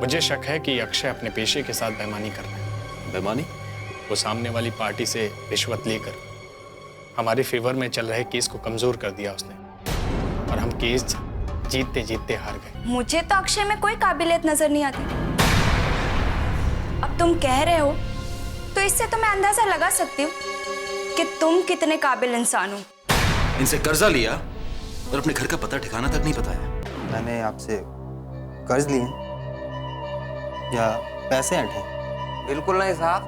मुझे शक है कि अक्षय अपने पेशे के साथ बेईमानी कर रहा है। बेईमानी? वो सामने वाली पार्टी से रिश्वत लेकर हमारे फेवर में चल रहे केस को कमजोर कर दिया उसने, और हम केस जीतते जीतते हार गए। मुझे तो अक्षय में कोई काबिलियत नजर नहीं आती। अब तुम कह रहे हो तो इससे तो मैं अंदाजा लगा सकती हूँ कि तुम कितने काबिल इंसान हो। इनसे कर्जा लिया और अपने घर का पता ठिकाना तक नहीं बताया। मैंने आपसे कर्ज लिए या पैसे ऐंठे? बिल्कुल नहीं साहब,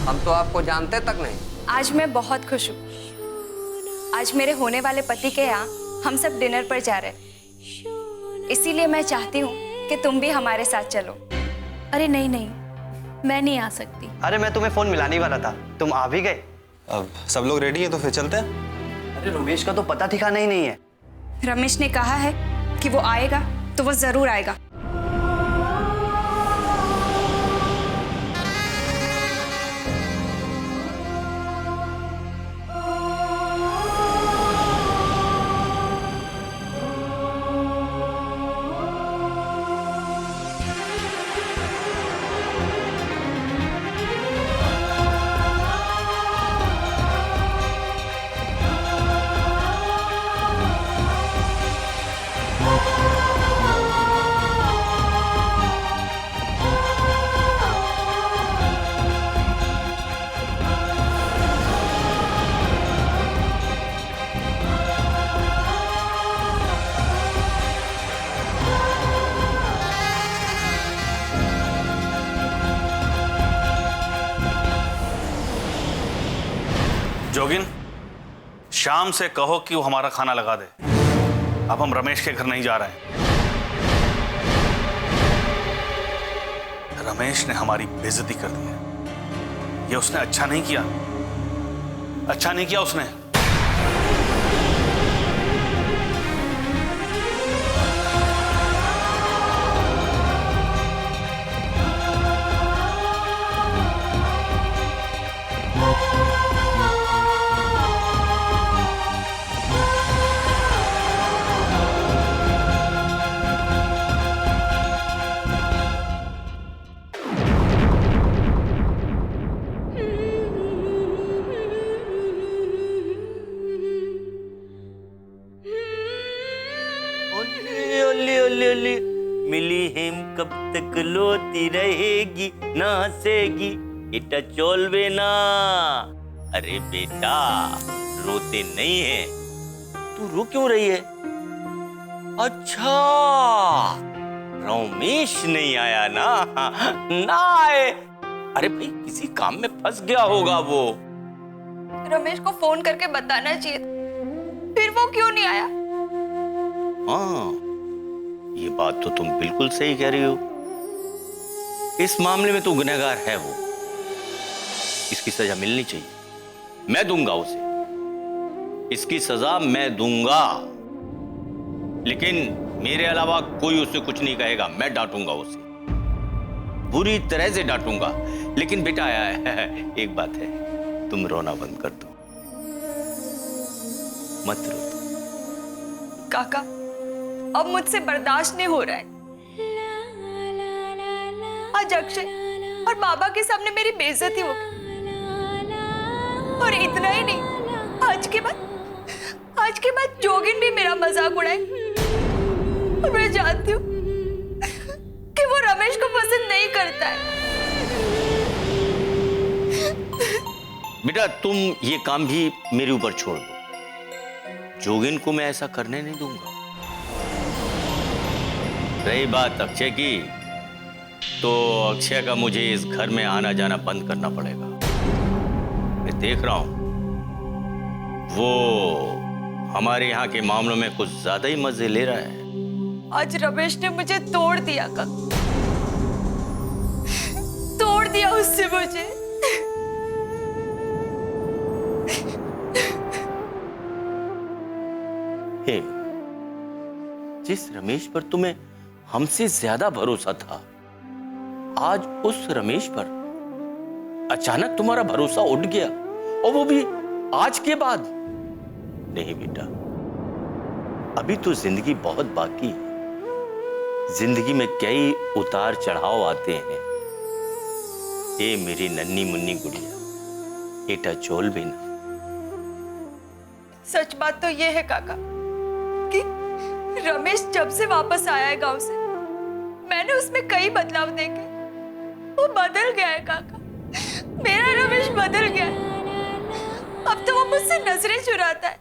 हम तो आपको जानते तक नहीं। आज मैं बहुत खुश हूँ। आज मेरे होने वाले पति के यहाँ हम सब डिनर पर जा रहे हैं, इसीलिए मैं चाहती हूँ कि तुम भी हमारे साथ चलो। अरे नहीं नहीं, मैं नहीं आ सकती। अरे मैं तुम्हें फोन मिलाने वाला था, तुम आ भी गए। अब सब लोग रेडी हैं तो फिर चलते हैं। अरे रमेश का तो पता ठिकाना ही नहीं है। रमेश ने कहा है कि वो आएगा तो वो जरूर आएगा। जोगिन, शाम से कहो कि वो हमारा खाना लगा दे। अब हम रमेश के घर नहीं जा रहे हैं। रमेश ने हमारी बेइज्जती कर दी है। ये उसने अच्छा नहीं किया, अच्छा नहीं किया उसने। मिली हिम कब तक लोती रहेगी ना हंसेगी बेटा चोलवे ना। अरे बेटा रोते नहीं है, तू रो क्यों रही है? अच्छा रमेश नहीं आया ना? ना आए, अरे भाई किसी काम में फंस गया होगा वो। रमेश को फोन करके बताना चाहिए, फिर वो क्यों नहीं आया? हाँ ये बात तो तुम बिल्कुल सही कह रही हो। इस मामले में तो गुनहगार है वो, इसकी सजा मिलनी चाहिए। मैं दूंगा उसे, इसकी सजा मैं दूंगा, लेकिन मेरे अलावा कोई उसे कुछ नहीं कहेगा। मैं डांटूंगा उसे, बुरी तरह से डांटूंगा। लेकिन बेटा आया है, एक बात है, तुम रोना बंद कर दो, मत रो। काका अब मुझसे बर्दाश्त नहीं हो रहा है। आज अक्षय और बाबा के सामने मेरी बेइज्जती हो गई, और इतना ही नहीं, आज के बाद जोगिन भी मेरा मजाक उड़ाए। और मैं जानती हूँ कि वो रमेश को पसंद नहीं करता है। बेटा तुम ये काम भी मेरे ऊपर छोड़ दो, जोगिन को मैं ऐसा करने नहीं दूंगा। रही बात अक्षय की, तो अक्षय का मुझे इस घर में आना जाना बंद करना पड़ेगा। मैं देख रहा हूं वो हमारे यहाँ के मामलों में कुछ ज्यादा ही मजे ले रहा है। आज रमेश ने मुझे तोड़ दिया काका, तोड़ दिया उससे मुझे। हे, जिस रमेश पर तुम्हें हमसे ज्यादा भरोसा था, आज उस रमेश पर अचानक तुम्हारा भरोसा उठ गया, और वो भी आज के बाद। नहीं बेटा, अभी तो जिंदगी बहुत बाकी है। जिंदगी में कई उतार चढ़ाव आते हैं। ए मेरी नन्ही मुन्नी गुड़िया, एटा चोल भी ना। सच बात तो ये है काका कि रमेश जब से वापस आया है गांव से, मैंने उसमें कई बदलाव देखे। वो बदल गया है काका, मेरा रमेश बदल गया है। अब तो वो मुझसे नजरें चुराता है,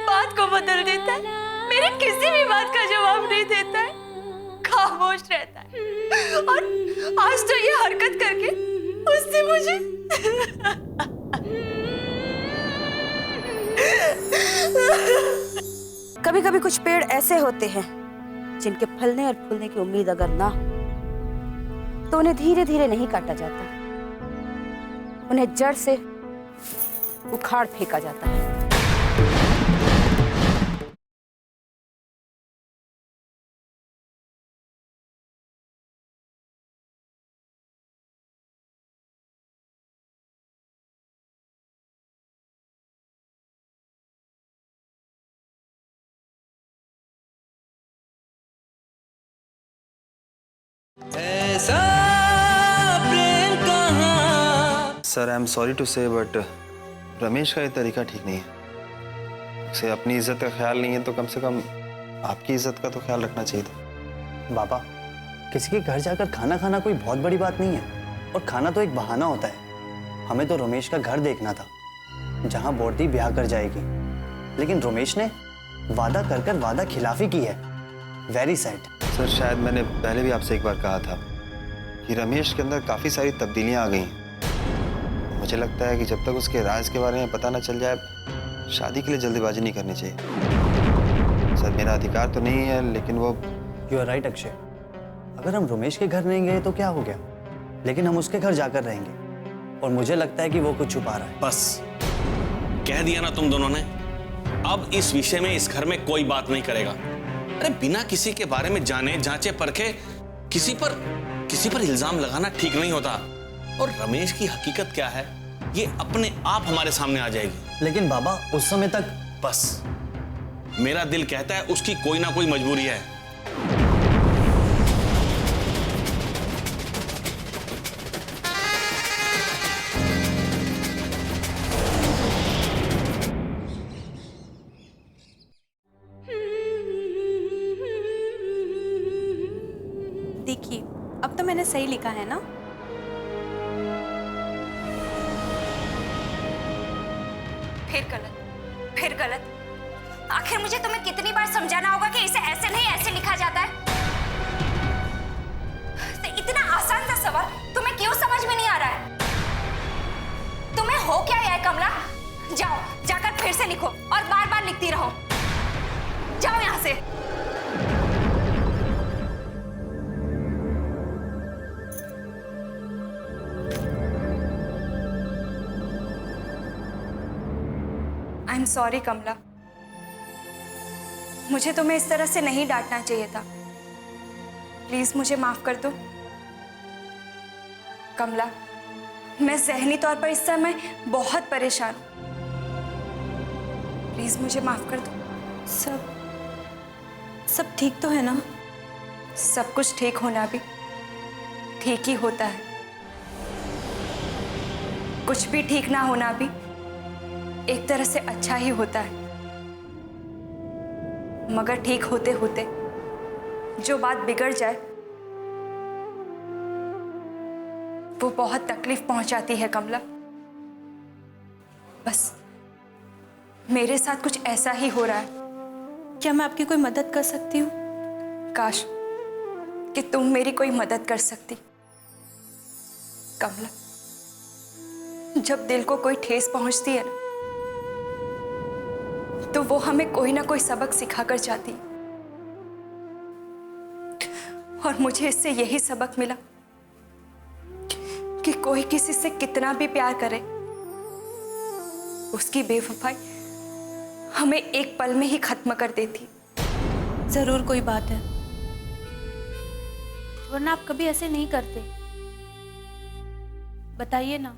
बात को बदल देता है, मेरे किसी भी बात का जवाब नहीं देता है, खामोश रहता है। और आज तो ये हरकत करके उसने मुझे कभी कभी कुछ पेड़ ऐसे होते हैं जिनके फलने और फूलने की उम्मीद अगर ना हो तो उन्हें धीरे धीरे नहीं काटा जाता, उन्हें जड़ से उखाड़ फेंका जाता है। Sir I am sorry to say but Ramesh का ये तरीका ठीक नहीं है। उसे अपनी इज्जत का ख्याल नहीं है तो कम से कम आपकी इज्जत का तो ख्याल रखना चाहिए था। बाबा, किसी के घर जाकर खाना खाना कोई बहुत बड़ी बात नहीं है, और खाना तो एक बहाना होता है। हमें तो रमेश का घर देखना था जहां बोर्ती ब्याह कर जाएगी, लेकिन रमेश ने वादा कर वादा खिलाफी की है। Very sad. सर शायद मैंने पहले भी आपसे एक बार कहा था कि रमेश के अंदर काफ़ी सारी तब्दीलियां आ गई हैं। मुझे लगता है कि जब तक उसके राज के बारे में पता न चल जाए, शादी के लिए जल्दीबाजी नहीं करनी चाहिए। सर मेरा अधिकार तो नहीं है, लेकिन वो यू आर राइट अक्षय। अगर हम रमेश के घर नहीं गए तो क्या हो गया, लेकिन हम उसके घर जाकर रहेंगे, और मुझे लगता है कि वो कुछ छुपा रहा है। बस कह दिया ना तुम दोनों ने। अब इस विषय में इस घर में कोई बात नहीं करेगा। अरे बिना किसी के बारे में जाने जांचे परखे किसी पर इल्जाम लगाना ठीक नहीं होता। और रमेश की हकीकत क्या है ये अपने आप हमारे सामने आ जाएगी। लेकिन बाबा उस समय तक बस मेरा दिल कहता है उसकी कोई ना कोई मजबूरी है। देखिए, अब तो मैंने सही लिखा है ना? फिर गलत। आखिर मुझे तुम्हें कितनी बार समझाना होगा कि इसे ऐसे नहीं ऐसे लिखा जाता है? तो इतना आसान सा सवाल तुम्हें क्यों समझ में नहीं आ रहा है? तुम्हें हो क्या है कमला? जाओ जाकर फिर से लिखो और बार बार लिखती रहो। जाओ यहां से। आई एम सॉरी कमला, मुझे तुम्हें इस तरह से नहीं डांटना चाहिए था। प्लीज मुझे माफ कर दो। कमला, मैं ज़हनी तौर पर इस समय बहुत परेशान हूं। प्लीज मुझे माफ कर दो। सब ठीक तो है ना? सब कुछ ठीक होना भी ठीक ही होता है, कुछ भी ठीक ना होना भी एक तरह से अच्छा ही होता है। मगर ठीक होते होते जो बात बिगड़ जाए वो बहुत तकलीफ पहुंचाती है कमला। बस मेरे साथ कुछ ऐसा ही हो रहा है। क्या मैं आपकी कोई मदद कर सकती हूँ? काश कि तुम मेरी कोई मदद कर सकती। कमला, जब दिल को कोई ठेस पहुंचती है ना, तो वो हमें कोई ना कोई सबक सिखा कर जाती है। और मुझे इससे यही सबक मिला कि कोई किसी से कितना भी प्यार करे, उसकी बेवफाई हमें एक पल में ही खत्म कर देती। जरूर कोई बात है, वरना आप कभी ऐसे नहीं करते। बताइए ना,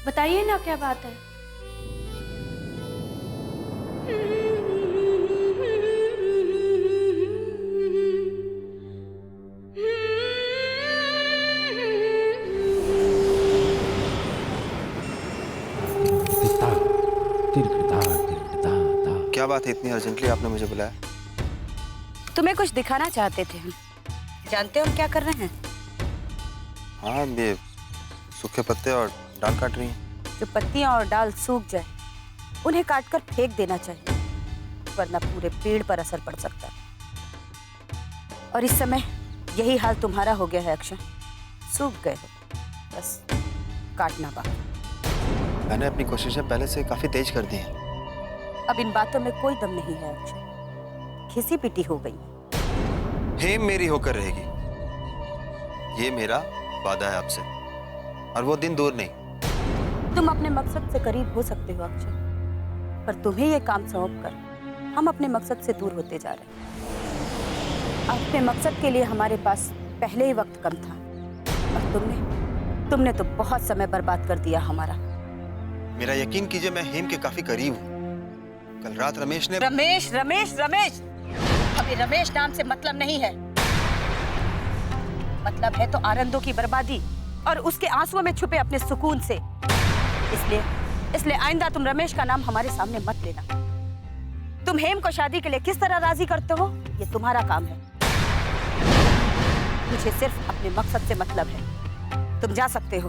बताइए ना क्या बात है। बात है, इतनी अर्जेंटली आपने मुझे बुलाया? तुम्हें कुछ दिखाना चाहते थे हम। जानते हो हम क्या कर रहे हैं? हाँ, ये सूखे पत्ते और डाल काट रही हैं। जो पत्तियां और डाल सूख जाए उन्हें काटकर फेंक देना चाहिए, वरना पूरे पेड़ पर असर पड़ सकता है। और इस समय यही हाल तुम्हारा हो गया है अक्षय। सूख गए हो, बस काटना बाकी। मैंने अपनी कोशिशें पहले से काफी तेज कर दी हैं। अब इन बातों में कोई दम नहीं है अक्षय, घिसी पिटी हो गई है। हेम मेरी होकर रहेगी, ये मेरा वादा है आपसे, और वो दिन दूर नहीं। तुम अपने मकसद से करीब हो सकते हो अक्षय, पर तुम्हें ये काम सौंपकर हम अपने मकसद से दूर होते जा रहे हैं। अपने मकसद के लिए हमारे पास पहले ही वक्त कम था, और तुमने तो बहुत समय बर्बाद कर दिया हमारा। मेरा यकीन कीजिए, मैं हेम के काफी करीब हूँ। कल रात रमेश ने रमेश रमेश रमेश, हमें रमेश नाम से मतलब नहीं है। मतलब है तो आनंदों की बर्बादी और उसके आंसुओं में छुपे अपने सुकून से। इसलिए आइंदा तुम रमेश का नाम हमारे सामने मत लेना। तुम हेम को शादी के लिए किस तरह राजी करते हो, ये तुम्हारा काम है। मुझे सिर्फ अपने मकसद से मतलब है। तुम जा सकते हो।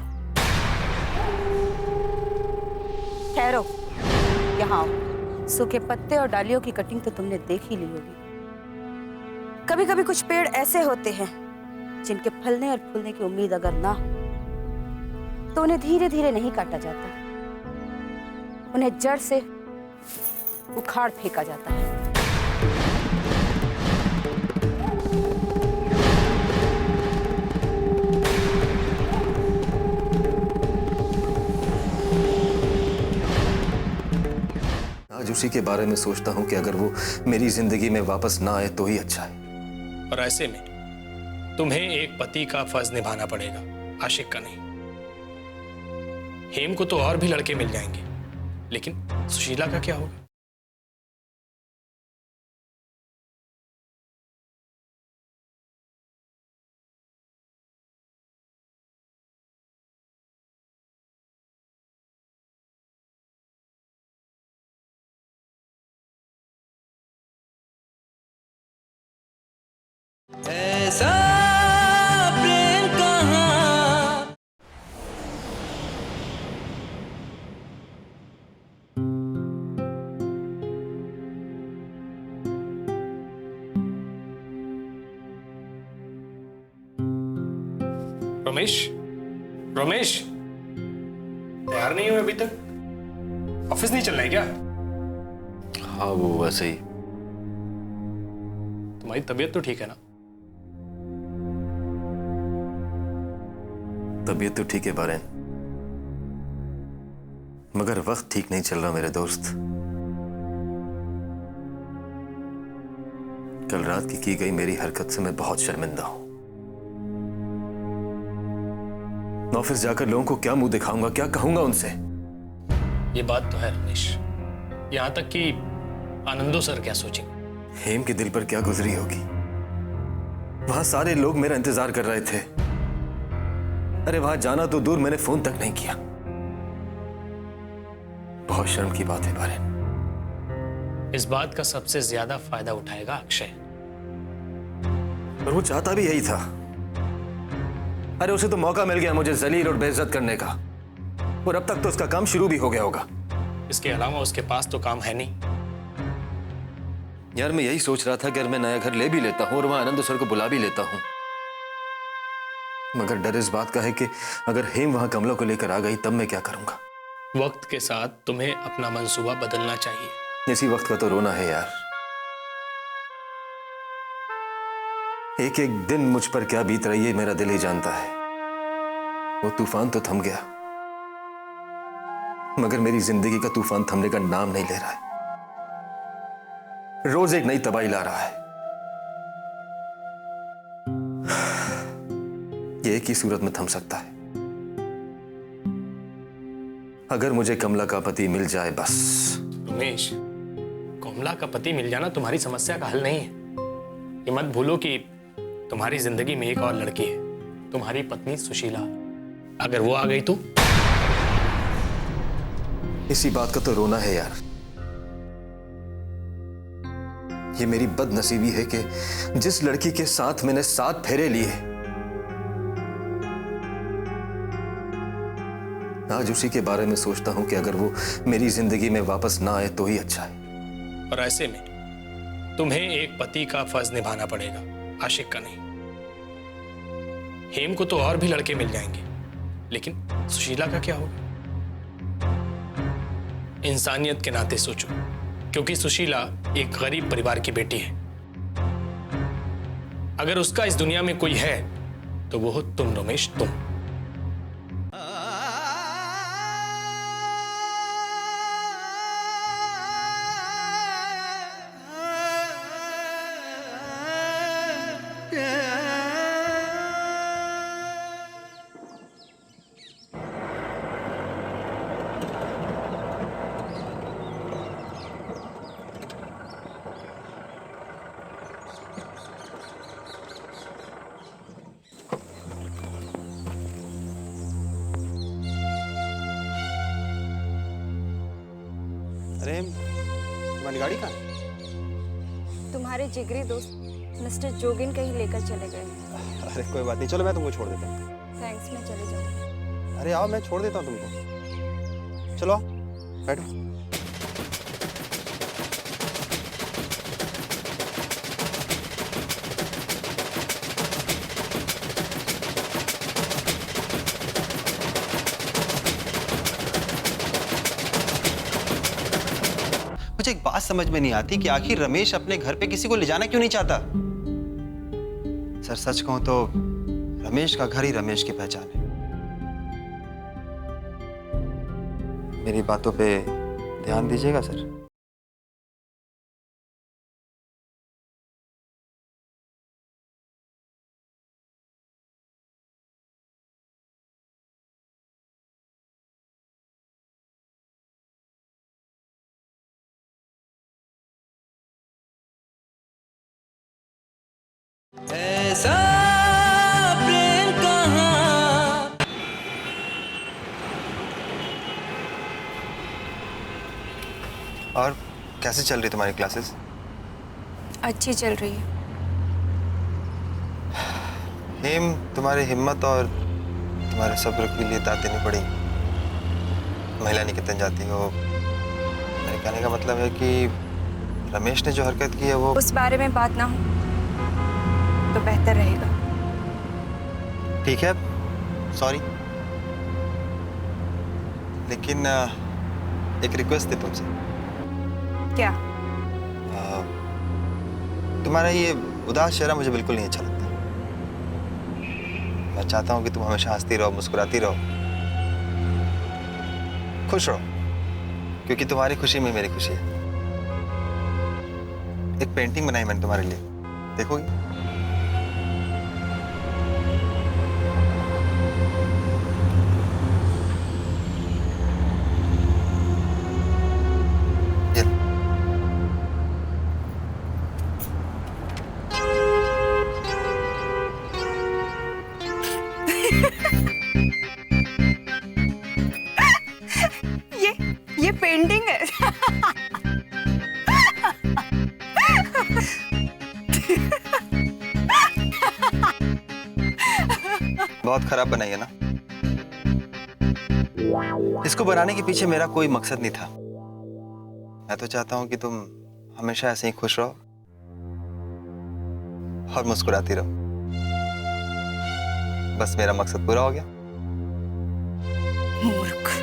ठहरो, यहाँ आओ। सूखे पत्ते और डालियों की कटिंग तो तुमने देख ही ली होगी। कभी कभी कुछ पेड़ ऐसे होते हैं जिनके फलने और फूलने की उम्मीद अगर ना हो तो उन्हें धीरे धीरे नहीं काटा जाता, उन्हें जड़ से उखाड़ फेंका जाता है। आज उसी के बारे में सोचता हूं कि अगर वो मेरी जिंदगी में वापस ना आए तो ही अच्छा है। और ऐसे में तुम्हें एक पति का फर्ज निभाना पड़ेगा, आशिक का नहीं। हेम को तो और भी लड़के मिल जाएंगे, लेकिन सुशीला का क्या होगा? ऐसा प्रेम कहाँ। रमेश, रमेश, तैयार नहीं हुए अभी तक? ऑफिस नहीं चल रहा है क्या? हाँ, वो वैसे ही। तुम्हारी तबीयत तो ठीक है ना? तबीयत तो ठीक है बारेन, मगर वक्त ठीक नहीं चल रहा मेरे दोस्त। कल रात की गई मेरी हरकत से मैं बहुत शर्मिंदा हूं। ऑफिस जाकर लोगों को क्या मुंह दिखाऊंगा, क्या कहूंगा उनसे? ये बात तो है रमेश, यहां तक कि आनंदो सर क्या सोचेंगे? हेम के दिल पर क्या गुजरी होगी। वहां सारे लोग मेरा इंतजार कर रहे थे। अरे वहां जाना तो दूर, मैंने फोन तक नहीं किया। बहुत शर्म की बात है बारेन। इस बात का सबसे ज्यादा फायदा उठाएगा अक्षय। और वो चाहता भी यही था। अरे उसे तो मौका मिल गया मुझे जलील और बेइज्जत करने का, और अब तक तो उसका काम शुरू भी हो गया होगा। इसके अलावा उसके पास तो काम है नहीं। यार मैं यही सोच रहा था कि अगर मैं नया घर ले भी लेता हूं और वहां आनंद सर को बुला भी लेता हूं, मगर डर इस बात का है कि अगर हेम वहां कमलों को लेकर आ गई तब मैं क्या करूंगा। वक्त के साथ तुम्हें अपना मंसूबा बदलना चाहिए। इसी वक्त का तो रोना है यार। एक एक दिन मुझ पर क्या बीत रही है मेरा दिल ही जानता है। वो तूफान तो थम गया, मगर मेरी जिंदगी का तूफान थमने का नाम नहीं ले रहा है। रोज एक नई तबाही ला रहा है। ये एक ही सूरत में थम सकता है, अगर मुझे कमला का पति मिल जाए बस। रमेश, कमला का पति मिल जाना तुम्हारी समस्या का हल नहीं है। ये मत भूलो कि तुम्हारी जिंदगी में एक और लड़की है, तुम्हारी पत्नी सुशीला। अगर वो आ गई तो? इसी बात का तो रोना है यार। ये मेरी बदनसीबी है कि जिस लड़की के साथ मैंने 7 फेरे लिए, आज उसी के बारे में सोचता हूं कि अगर वो मेरी जिंदगी में वापस ना आए तो ही अच्छा है। और ऐसे में तुम्हें एक पति का फर्ज निभाना पड़ेगा, आशिक का नहीं। हेम को तो और भी लड़के मिल जाएंगे, लेकिन सुशीला का क्या होगा? इंसानियत के नाते सोचो, क्योंकि सुशीला एक गरीब परिवार की बेटी है। अगर उसका इस दुनिया में कोई है तो वो हो तुम रमेश, तुम। अरे तुम्हारी गाड़ी कहाँ है? तुम्हारे जिगरी दोस्त मिस्टर जोगिन कहीं लेकर चले गए हैं। अरे कोई बात नहीं, चलो मैं तुमको छोड़ देता हूँ। थैंक्स, मैं चले जाऊँ। अरे आओ, मैं छोड़ देता हूँ तुमको। चलो आओ, बैठो। मुझे एक बात समझ में नहीं आती कि आखिर रमेश अपने घर पे किसी को ले जाना क्यों नहीं चाहता। सर सच कहूं तो रमेश का घर ही रमेश की पहचान है। मेरी बातों पे ध्यान दीजिएगा सर। ऐसा प्रेम कहाँ। और कैसे चल रही तुम्हारी क्लासेस? अच्छी चल रही है। हेम, तुम्हारी हिम्मत और तुम्हारे सब्र के लिए दाद देनी पड़ी। महिला निकेतन जाती हो। मेरे कहने का मतलब है कि रमेश ने जो हरकत की है वो उस बारे में बात ना हो तो बेहतर रहेगा। ठीक है, सॉरी, लेकिन एक रिक्वेस्ट थी तुमसे। क्या? तुम्हारा ये उदास चेहरा मुझे बिल्कुल नहीं अच्छा लगता। मैं चाहता हूँ कि तुम हमेशा हंसती रहो, मुस्कुराती रहो, खुश रहो, क्योंकि तुम्हारी खुशी में मेरी खुशी है। एक पेंटिंग बनाई मैंने तुम्हारे लिए, देखोगी? ये पेंटिंग है। बहुत खराब बनाई है ना? इसको बनाने के पीछे मेरा कोई मकसद नहीं था। मैं तो चाहता हूं कि तुम हमेशा ऐसे ही खुश रहो और मुस्कुराती रहो। बस मेरा मकसद पूरा हो गया। मूर्ख।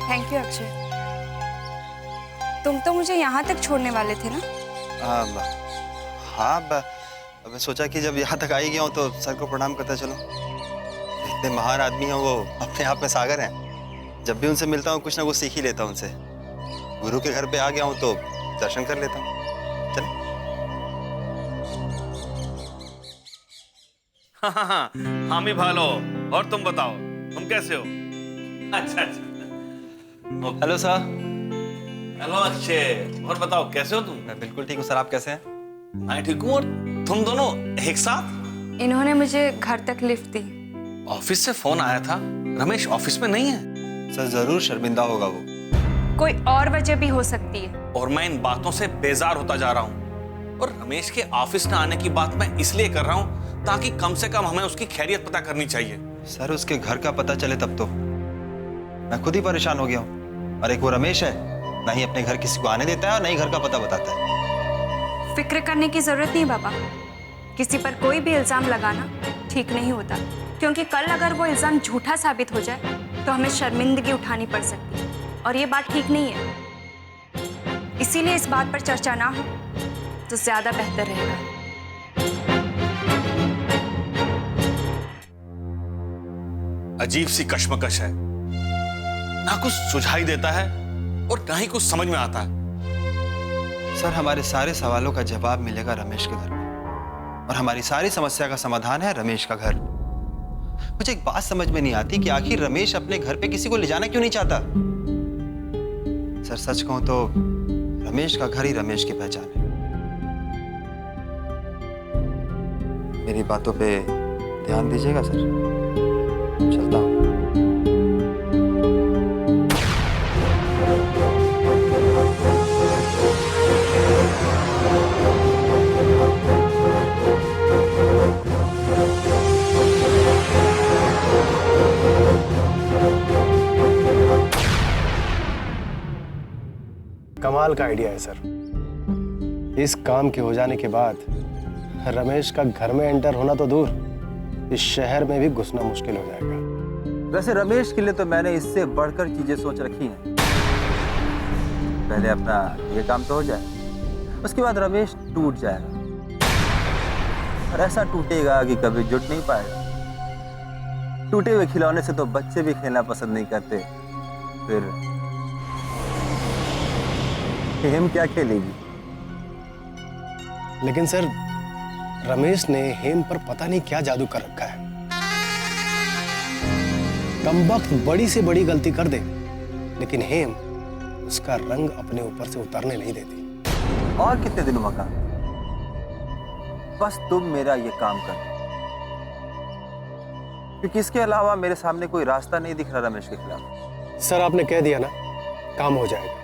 Thank you Akshay. तुम तो मुझे यहाँ तक छोड़ने वाले थे ना? हाँ, मैं सोचा कि जब यहाँ तक आ ही गया हूँ तो सर को प्रणाम करता चलो। इतने महान आदमी हैं वो, अपने आप में सागर हैं। जब भी उनसे मिलता हूँ कुछ ना कुछ सीख ही लेता हूँ उनसे। गुरु के घर पे आ गया हूँ तो दर्शन कर लेता हूँ। चल। हाँ, हामी भालो। और तुम बताओ, तुम कैसे हो? अच्छा। Hello sir. हेलो अक्षय। और बताओ कैसे हो तुम? मैं बिल्कुल ठीक हूँ सर, आप कैसे हैं? मैं ठीक हूँ। और तुम दोनों एक साथ? इन्होंने मुझे घर तक लिफ्ट दी। ऑफिस से फोन आया था, रमेश ऑफिस में नहीं है। सर जरूर शर्मिंदा होगा वो। कोई और वजह भी हो सकती है। और मैं इन बातों से बेजार होता जा रहा हूँ। और रमेश के ऑफिस न आने की बात मैं इसलिए कर रहा हूँ ताकि कम से कम हमें उसकी खैरियत पता करनी चाहिए। सर उसके घर का पता चले तब तो। मैं खुद ही परेशान हो गया हूँ। और एक वो रमेश है, ना ही अपने घर किसी को आने देता है और ना ही घर का पता बताता है। फिक्र करने की जरूरत नहीं बाबा। किसी पर कोई भी इल्जाम लगाना ठीक नहीं होता, क्योंकि कल अगर वो इल्जाम झूठा साबित हो जाए तो हमें शर्मिंदगी उठानी पड़ सकती है, और ये बात ठीक नहीं है। इसीलिए इस बात पर चर्चा ना हो तो ज्यादा बेहतर रहेगा। अजीब सी कश्मकश है, ना कुछ सुझाई देता है और ना ही कुछ समझ में आता है। सर हमारे सारे सवालों का जवाब मिलेगा रमेश के घर में, और हमारी सारी समस्या का समाधान है रमेश का घर। मुझे एक बात समझ में नहीं आती कि आखिर रमेश अपने घर पे किसी को ले जाना क्यों नहीं चाहता। सर सच कहूं तो रमेश का घर ही रमेश की पहचान है। मेरी बातों पे ध्यान दीजिएगा सर। चलता हूं। कमाल का आइडिया है सर। इस काम के हो जाने के बाद रमेश का घर में एंटर होना तो दूर, इस शहर में भी घुसना मुश्किल हो जाएगा। वैसे रमेश के लिए तो मैंने इससे बढ़कर चीजें सोच रखी हैं। पहले अपना ये काम तो हो जाए, उसके बाद रमेश टूट जाएगा, और ऐसा टूटेगा कि कभी जुट नहीं पाएगा। टूटे हुए खिलौने से तो बच्चे भी खेलना पसंद नहीं करते, फिर हेम क्या खेलेगी। लेकिन सर रमेश ने हेम पर पता नहीं क्या जादू कर रखा है। कमबख्त बड़ी से बड़ी गलती कर दे, लेकिन हेम उसका रंग अपने ऊपर से उतारने नहीं देती। और कितने दिनों का? बस तुम मेरा ये काम कर, क्योंकि इसके अलावा मेरे सामने कोई रास्ता नहीं दिख रहा रमेश के खिलाफ। सर आपने कह दिया ना, काम हो जाएगा।